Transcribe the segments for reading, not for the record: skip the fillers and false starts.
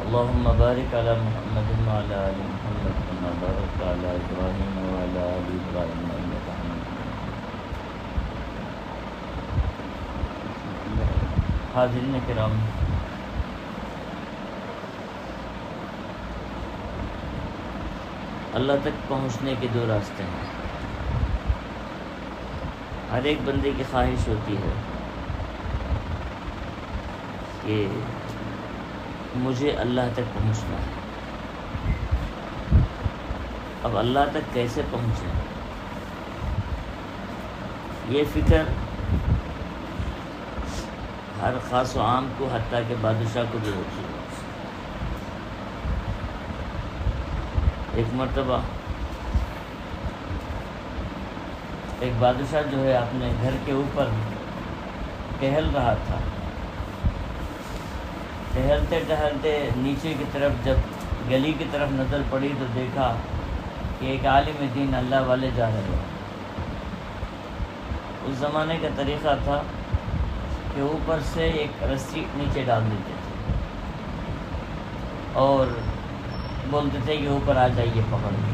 اللهم بارك على محمد وعلى آل محمد كما باركت على إبراهيم وعلى آل إبراهيم إنك حميد مجيد۔ حاضرین کرام، اللہ تک پہنچنے کے دو راستے ہیں۔ ہر ایک بندے کی خواہش ہوتی ہے کہ مجھے اللہ تک پہنچنا ہے۔ اب اللہ تک کیسے پہنچیں، یہ فکر ہر خاص و عام کو، حتیٰ کہ بادشاہ کو بھی ہوتی ہے۔ ایک مرتبہ ایک بادشاہ جو ہے اپنے گھر کے اوپر ٹہل رہا تھا۔ ٹہلتے ٹہلتے نیچے کی طرف جب گلی کی طرف نظر پڑی تو دیکھا کہ ایک عالم دین اللہ والے جا رہے ہیں۔ اس زمانے کا طریقہ تھا کہ اوپر سے ایک رسی نیچے ڈال دیتے تھے اور بولتے تھے کہ اوپر آ جائیے پکڑ کے۔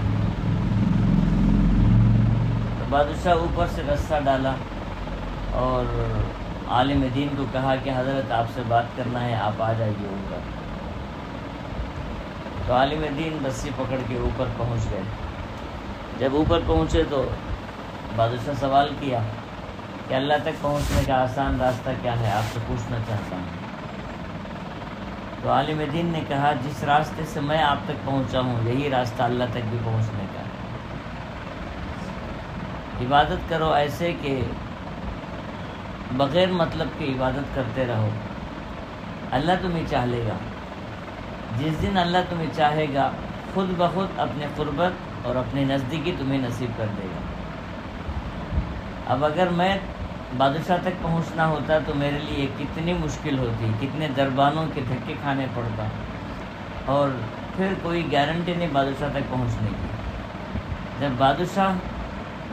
تو بادشاہ اوپر سے رسہ ڈالا اور عالم دین کو کہا کہ حضرت آپ سے بات کرنا ہے، آپ آ جائیے اوپر۔ تو عالم دین رسی پکڑ کے اوپر پہنچ گئے۔ جب اوپر پہنچے تو بادشاہ سوال کیا کہ اللہ تک پہنچنے کا آسان راستہ کیا ہے، آپ سے پوچھنا چاہتا ہوں۔ تو عالم دین نے کہا جس راستے سے میں آپ تک پہنچا ہوں یہی راستہ اللہ تک بھی پہنچنے کا ہے۔ عبادت کرو ایسے کہ بغیر مطلب کی عبادت کرتے رہو، اللہ تمہیں چاہے گا۔ جس دن اللہ تمہیں چاہے گا خود بخود اپنے قربت اور اپنی نزدیکی تمہیں نصیب کر دے گا۔ اب اگر میں بادشاہ تک پہنچنا ہوتا تو میرے لیے کتنی مشکل ہوتی، کتنے دربانوں کے دھکے کھانے پڑتا، اور پھر کوئی گارنٹی نہیں بادشاہ تک پہنچنے کی۔ جب بادشاہ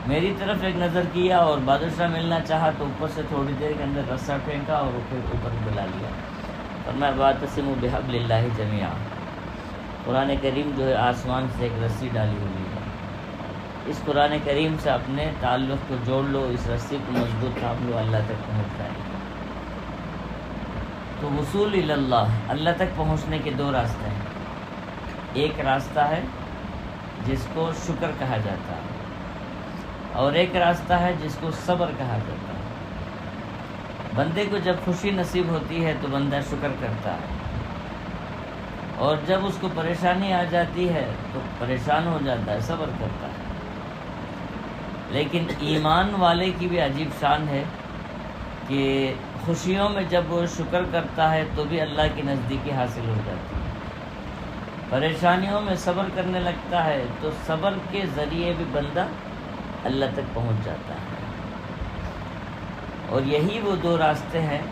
میری طرف ایک نظر کیا اور بادشاہ ملنا چاہا تو اوپر سے تھوڑی دیر کے اندر رسہ پھینکا اور پھر اوپر بلا لیا۔ اور میں واعتصموا بحبل اللہ جمیعا، قرآن کریم جو ہے آسمان سے ایک رسی ڈالی ہوئی ہے۔ اس قرآن کریم سے اپنے تعلق کو جوڑ لو، اس رسی کو مضبوط تھام لو، اللہ تک پہنچ جائے گا۔ تو وصول الی اللہ، اللہ تک پہنچنے کے دو راستے ہیں۔ ایک راستہ ہے جس کو شکر کہا جاتا ہے، اور ایک راستہ ہے جس کو صبر کہا جاتا ہے۔ بندے کو جب خوشی نصیب ہوتی ہے تو بندہ شکر کرتا ہے، اور جب اس کو پریشانی آ جاتی ہے تو پریشان ہو جاتا ہے، صبر کرتا ہے۔ لیکن ایمان والے کی بھی عجیب شان ہے کہ خوشیوں میں جب وہ شکر کرتا ہے تو بھی اللہ کی نزدیکی حاصل ہو جاتی ہے، پریشانیوں میں صبر کرنے لگتا ہے تو صبر کے ذریعے بھی بندہ اللہ تک پہنچ جاتا ہے۔ اور یہی وہ دو راستے ہیں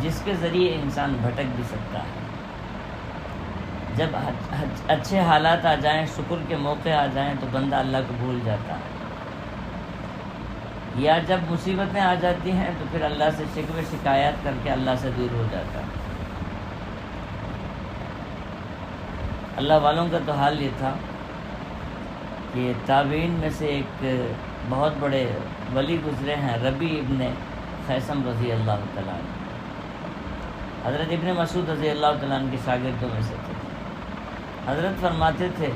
جس کے ذریعے انسان بھٹک بھی سکتا ہے۔ جب اچھے حالات آ جائیں، شکر کے موقع آ جائیں تو بندہ اللہ کو بھول جاتا ہے، یا جب مصیبتیں آ جاتی ہیں تو پھر اللہ سے شکوے شکایات کر کے اللہ سے دور ہو جاتا ہے۔ اللہ والوں کا تو حال یہ تھا کہ تابعین میں سے ایک بہت بڑے ولی گزرے ہیں، ربیع ابن خیثم رضی اللہ تعالیٰ عنہ، حضرت ابن مسعود رضی اللہ تعالیٰ عنہ کے شاگردوں میں سے تھے۔ حضرت فرماتے تھے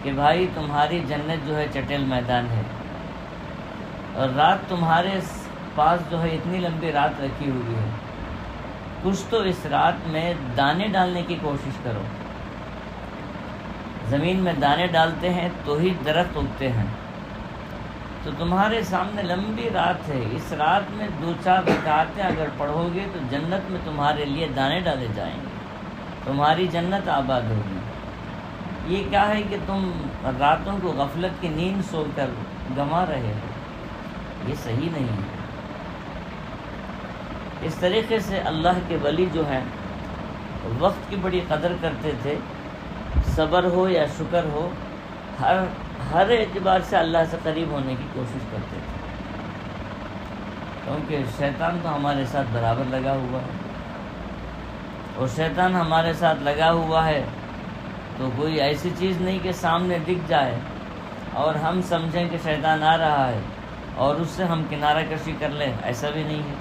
کہ بھائی تمہاری جنت جو ہے چٹیل میدان ہے، اور رات تمہارے پاس جو ہے اتنی لمبی رات رکھی ہوئی ہے، کچھ تو اس رات میں دانے ڈالنے کی کوشش کرو۔ زمین میں دانے ڈالتے ہیں تو ہی درخت اگتے ہیں، تو تمہارے سامنے لمبی رات ہے، اس رات میں 2-4 رکعتیں اگر پڑھو گے تو جنت میں تمہارے لیے دانے ڈالے جائیں گے، تمہاری جنت آباد ہوگی۔ یہ کیا ہے کہ تم راتوں کو غفلت کی نیند سو کر گنوا رہے ہو، یہ صحیح نہیں ہے۔ اس طریقے سے اللہ کے ولی جو ہیں وقت کی بڑی قدر کرتے تھے، صبر ہو یا شکر ہو، ہر اعتبار سے اللہ سے قریب ہونے کی کوشش کرتے تھے، کیونکہ شیطان تو ہمارے ساتھ برابر لگا ہوا ہے۔ اور شیطان ہمارے ساتھ لگا ہوا ہے تو کوئی ایسی چیز نہیں کہ سامنے دکھ جائے اور ہم سمجھیں کہ شیطان آ رہا ہے اور اس سے ہم کنارہ کشی کر لیں، ایسا بھی نہیں ہے۔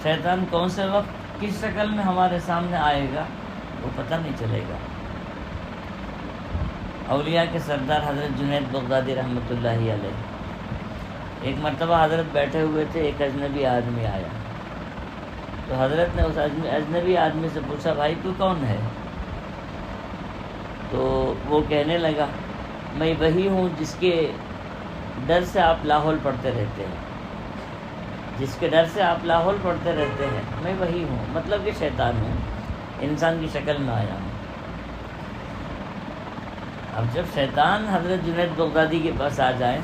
شیطان کون سے وقت کس شکل میں ہمارے سامنے آئے گا وہ پتہ نہیں چلے گا۔ اولیاء کے سردار حضرت جنید بغدادی رحمۃ اللہ علیہ، ایک مرتبہ حضرت بیٹھے ہوئے تھے، ایک اجنبی آدمی آیا تو حضرت نے اس اجنبی آدمی سے پوچھا، بھائی تو کون ہے؟ تو وہ کہنے لگا، میں وہی ہوں جس کے ڈر سے آپ لاحول پڑھتے رہتے ہیں، جس کے ڈر سے آپ لاحول پڑھتے رہتے ہیں، میں وہی ہوں، مطلب کہ شیطان ہوں، انسان کی شکل میں آیا ہوں۔ اب جب شیطان حضرت جنید بغدادی کے پاس آ جائے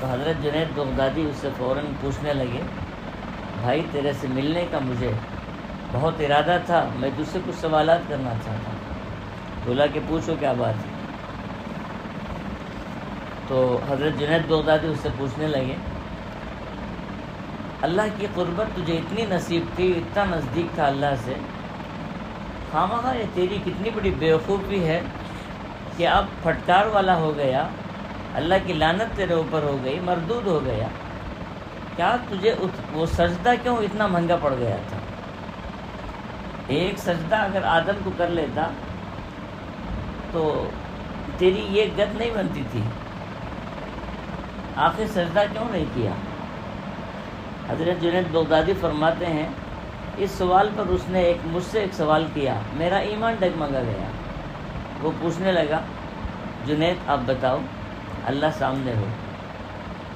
تو حضرت جنید بغدادی اس سے فوراً پوچھنے لگے، بھائی تیرے سے ملنے کا مجھے بہت ارادہ تھا، میں تجھ سے کچھ سوالات کرنا چاہتا ہوں۔ بولا کہ پوچھو کیا بات ہے؟ تو حضرت جنید بغدادی اس سے پوچھنے لگے، اللہ کی قربت تجھے اتنی نصیب تھی، اتنا نزدیک تھا اللہ سے، خامخواہ یہ تیری کتنی بڑی بیوقوفی ہے کہ اب پھٹکار والا ہو گیا، اللہ کی لعنت تیرے اوپر ہو گئی، مردود ہو گیا، کیا تجھے وہ سجدہ کیوں اتنا مہنگا پڑ گیا تھا؟ ایک سجدہ اگر آدم کو کر لیتا تو تیری یہ گد نہیں بنتی تھی، آخر سجدہ کیوں نہیں کیا؟ حضرت جنید بغدادی فرماتے ہیں، اس سوال پر اس نے مجھ سے ایک سوال کیا، میرا ایمان ڈگمگا گیا۔ وہ پوچھنے لگا، جنید آپ بتاؤ، اللہ سامنے ہو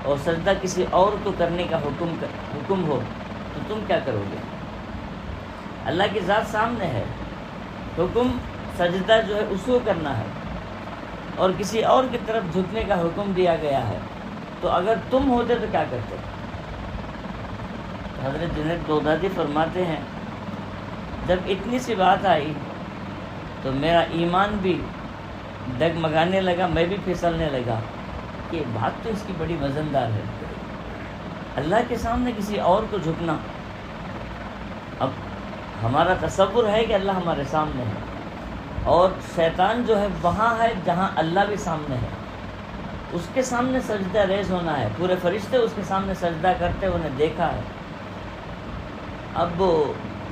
اور سجدہ کسی اور کو کرنے کا حکم ہو تو تم کیا کرو گے؟ اللہ کی ذات سامنے ہے، حکم سجدہ جو ہے اس کو کرنا ہے اور کسی اور کی طرف جھکنے کا حکم دیا گیا ہے، تو اگر تم ہوتے تو کیا کرتے؟ حضرت جنید بغدادی فرماتے ہیں، جب اتنی سی بات آئی تو میرا ایمان بھی ڈگمگانے لگا، میں بھی پھسلنے لگا کہ بات تو اس کی بڑی وزندار ہے، اللہ کے سامنے کسی اور کو جھکنا۔ اب ہمارا تصور ہے کہ اللہ ہمارے سامنے ہے اور شیطان جو ہے وہاں ہے جہاں اللہ بھی سامنے ہے، اس کے سامنے سجدہ ریز ہونا ہے، پورے فرشتے اس کے سامنے سجدہ کرتے انہیں دیکھا ہے، اب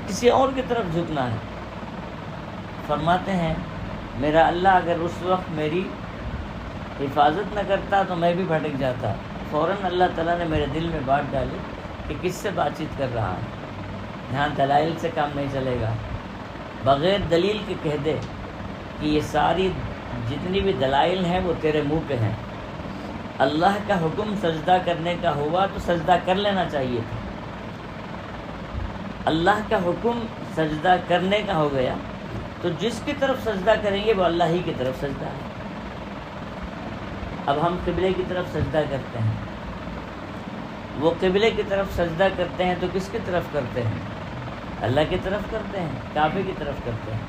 کسی اور کی طرف جھکنا ہے۔ فرماتے ہیں، میرا اللہ اگر اس وقت میری حفاظت نہ کرتا تو میں بھی بھٹک جاتا، فوراً اللہ تعالیٰ نے میرے دل میں بات ڈالی کہ کس سے بات چیت کر رہا ہے، یہاں دلائل سے کام نہیں چلے گا، بغیر دلیل کے کہہ دے کہ یہ ساری جتنی بھی دلائل ہیں وہ تیرے منہ پہ ہیں، اللہ کا حکم سجدہ کرنے کا ہوا تو سجدہ کر لینا چاہیے تھا، اللہ کا حکم سجدہ کرنے کا ہو گیا تو جس کی طرف سجدہ کریں گے وہ اللہ ہی کی طرف سجدہ ہے۔ اب ہم قبلے کی طرف سجدہ کرتے ہیں، وہ قبلے کی طرف سجدہ کرتے ہیں تو کس کی طرف کرتے ہیں؟ اللہ کی طرف کرتے ہیں، کعبے کی طرف کرتے ہیں،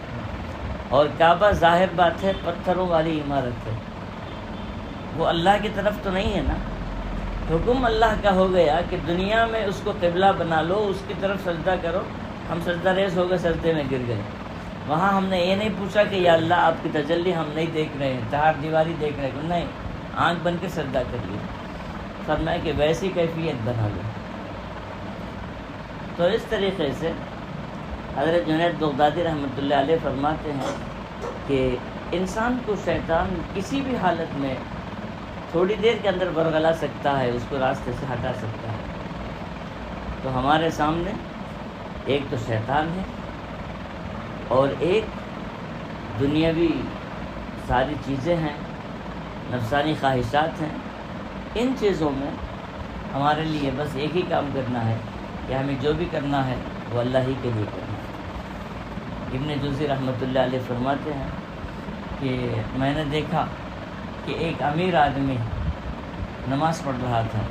اور کعبہ ظاہر بات ہے پتھروں والی عمارت ہے، وہ اللہ کی طرف تو نہیں ہے نا۔ حکم اللہ کا ہو گیا کہ دنیا میں اس کو قبلہ بنا لو، اس کی طرف سجدہ کرو، ہم سجدہ ریز ہو گئے، سجدے میں گر گئے۔ وہاں ہم نے یہ نہیں پوچھا کہ یا اللہ آپ کی تجلی ہم نہیں دیکھ رہے ہیں، چہار دیواری دیکھ رہے ہیں، نہیں، آنکھ بن کے سجدہ کر لیا۔ فرمایا کہ ویسی کیفیت بنا لو۔ تو اس طریقے سے حضرت جنید بغدادی رحمۃ اللہ علیہ فرماتے ہیں کہ انسان کو شیطان کسی بھی حالت میں تھوڑی دیر کے اندر ورغلا سکتا ہے، اس کو راستے سے ہٹا سکتا ہے۔ تو ہمارے سامنے ایک تو شیطان ہے اور ایک دنیاوی ساری چیزیں ہیں، نفسانی خواہشات ہیں۔ ان چیزوں میں ہمارے لیے بس ایک ہی کام کرنا ہے کہ ہمیں جو بھی کرنا ہے وہ اللہ ہی کے لیے کرنا ہے۔ ابن جوزی رحمۃ اللہ علیہ فرماتے ہیں کہ میں نے دیکھا کہ ایک امیر آدمی نماز پڑھ رہا تھا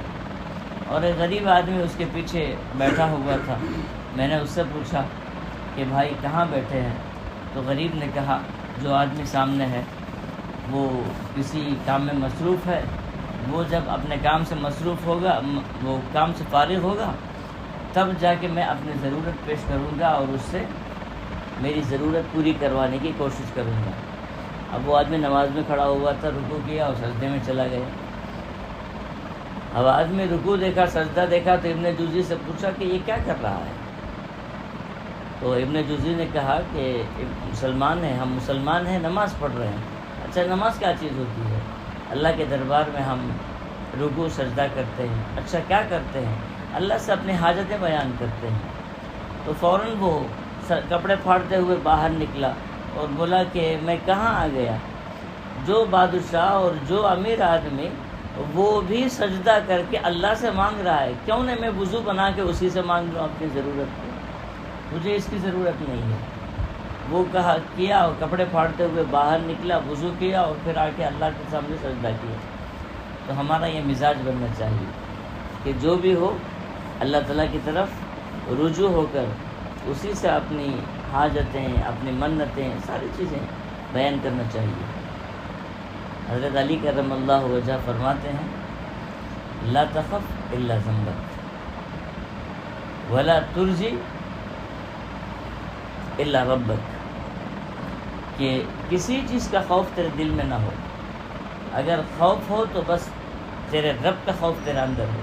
اور ایک غریب آدمی اس کے پیچھے بیٹھا ہوا تھا۔ میں نے اس سے پوچھا کہ بھائی کہاں بیٹھے ہیں؟ تو غریب نے کہا جو آدمی سامنے ہے وہ کسی کام میں مصروف ہے، وہ جب اپنے کام سے مصروف ہوگا، وہ کام سے فارغ ہوگا، تب جا کے میں اپنی ضرورت پیش کروں گا اور اس سے میری ضرورت پوری کروانے کی کوشش کروں گا۔ اب وہ آدمی نماز میں کھڑا ہوا تھا، رکوع کیا اور سجدے میں چلا گیا۔ اب آدمی رکوع دیکھا، سجدہ دیکھا تو ابن جوزی سے پوچھا کہ یہ کیا کر رہا ہے؟ تو ابن جوزی نے کہا کہ مسلمان ہیں، ہم مسلمان ہیں، نماز پڑھ رہے ہیں۔ اچھا نماز کیا چیز ہوتی ہے؟ اللہ کے دربار میں ہم رکوع سجدہ کرتے ہیں۔ اچھا کیا کرتے ہیں؟ اللہ سے اپنی حاجتیں بیان کرتے ہیں۔ تو فوراً وہ کپڑے پھاڑتے ہوئے باہر نکلا اور بولا کہ میں کہاں آ گیا؟ جو بادشاہ اور جو امیر آدمی وہ بھی سجدہ کر کے اللہ سے مانگ رہا ہے، کیوں نہ میں وضو بنا کے اسی سے مانگ لوں اپنی ضرورت کو؟ مجھے اس کی ضرورت نہیں ہے۔ وہ کیا اور کپڑے پھاڑتے ہوئے باہر نکلا، وضو کیا اور پھر آ کے اللہ کے سامنے سجدہ کیا۔ تو ہمارا یہ مزاج بننا چاہیے کہ جو بھی ہو اللہ تعالیٰ کی طرف رجوع ہو کر اسی سے اپنی حاجتیں، اپنی منتیں، ساری چیزیں بیان کرنا چاہیے۔ حضرت علی کرم اللہ وجہ فرماتے ہیں لا تخف الا ذنبک ولا ترجی الا ربک، کہ کسی چیز کا خوف تیرے دل میں نہ ہو۔ اگر خوف ہو تو بس تیرے رب کا خوف تیرے اندر ہو۔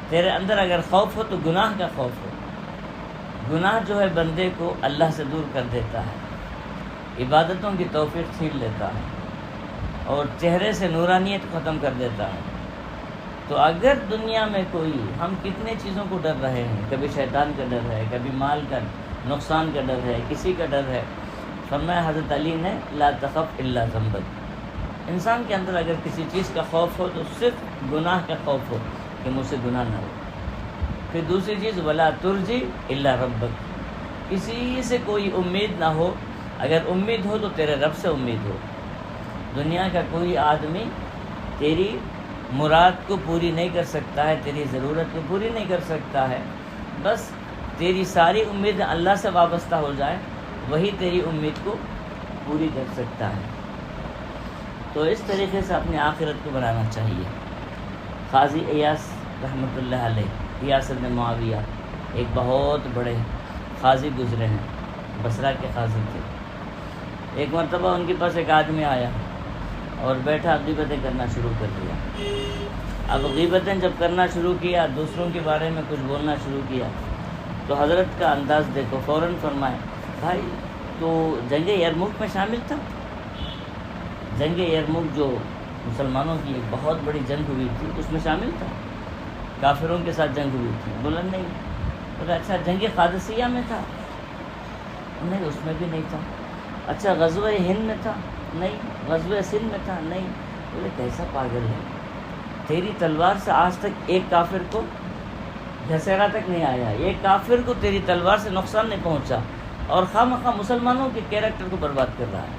تیرے اندر اگر خوف ہو تو گناہ کا خوف ہو۔ گناہ جو ہے بندے کو اللہ سے دور کر دیتا ہے، عبادتوں کی توفیق چھین لیتا ہے اور چہرے سے نورانیت ختم کر دیتا ہے۔ تو اگر دنیا میں کوئی، ہم کتنے چیزوں کو ڈر رہے ہیں، کبھی شیطان کا ڈر ہے، کبھی مال کا نقصان کا ڈر ہے، کسی کا ڈر ہے، فرمایا حضرت علی نے لا تخف الا ذنبک، انسان کے اندر اگر کسی چیز کا خوف ہو تو صرف گناہ کا خوف ہو کہ مجھ سے گناہ نہ ہو۔ پھر دوسری چیز ولا ترجی الا ربک، کسی سے کوئی امید نہ ہو، اگر امید ہو تو تیرے رب سے امید ہو۔ دنیا کا کوئی آدمی تیری مراد کو پوری نہیں کر سکتا ہے، تیری ضرورت کو پوری نہیں کر سکتا ہے، بس تیری ساری امید اللہ سے وابستہ ہو جائے، وہی تیری امید کو پوری کر سکتا ہے۔ تو اس طریقے سے اپنی آخرت کو بنانا چاہیے۔ قاضی ایاس رحمۃ اللہ علیہ، ایاس بن معاویہ ایک بہت بڑے قاضی گزرے ہیں، بصرہ کے قاضی تھے۔ ایک مرتبہ ان کے پاس ایک آدمی آیا اور بیٹھا غیبتیں کرنا شروع کر دیا۔ اب غیبتیں جب کرنا شروع کیا، دوسروں کے بارے میں کچھ بولنا شروع کیا، تو حضرت کا انداز دیکھو، فوراً فرمائے بھائی تو جنگ یرموک میں شامل تھا؟ جنگ یرموک جو مسلمانوں کی ایک بہت بڑی جنگ ہوئی تھی، اس میں شامل تھا؟ کافروں کے ساتھ جنگ ہوئی تھی؟ بولا نہیں۔ بولا اچھا جنگ قادسیہ میں تھا؟ نہیں، اس میں بھی نہیں تھا۔ اچھا غزوہ ہند میں تھا؟ نہیں۔ غزوہ سندھ میں تھا؟ نہیں۔ بولے کیسا پاگل ہے، تیری تلوار سے آج تک ایک کافر کو گھسیڑا تک نہیں آیا، ایک کافر کو تیری تلوار سے نقصان نہیں پہنچا، اور خواہ مسلمانوں کے کیریکٹر کو برباد کر رہا ہے۔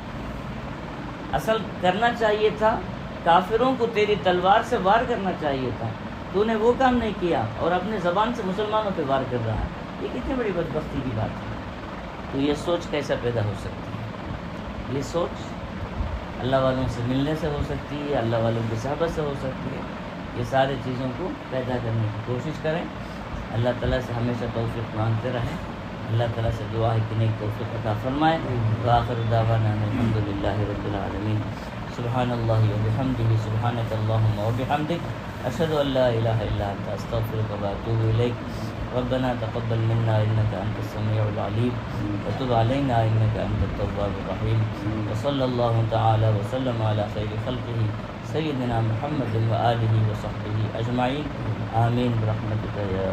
اصل کرنا چاہیے تھا کافروں کو تیری تلوار سے وار کرنا چاہیے تھا، تو نے وہ کام نہیں کیا اور اپنے زبان سے مسلمانوں پہ وار کر رہا ہے۔ یہ کتنی بڑی بدبختی کی بات ہے۔ تو یہ سوچ کیسا پیدا ہو سکتی ہے؟ یہ سوچ اللہ والوں سے ملنے سے ہو سکتی ہے، اللہ والوں کی صحبت سے ہو سکتی ہے۔ یہ سارے چیزوں کو پیدا کرنے کی کوشش کریں، اللہ تعالیٰ سے ہمیشہ توفیق مانگتے رہیں۔ اللہ تعالیٰ سے دعا ہے کہ نیک توفیق عطا فرمائے۔ وآخر دعوانا الحمد للہ رب العالمین۔ سبحان اللہ وبحمدہ، سبحانک اللہم وبحمدک، اشہد ان لا الہ الا انت، استغفرک واتوب الیک۔ ربنا تقبل منا انك انت السميع العليم وتب علينا انك انت التواب الرحيم، وصلى الله تعالى وسلم على خير خلقه سيدنا محمد وآله وصحبه اجمعين، آمين برحمتك يا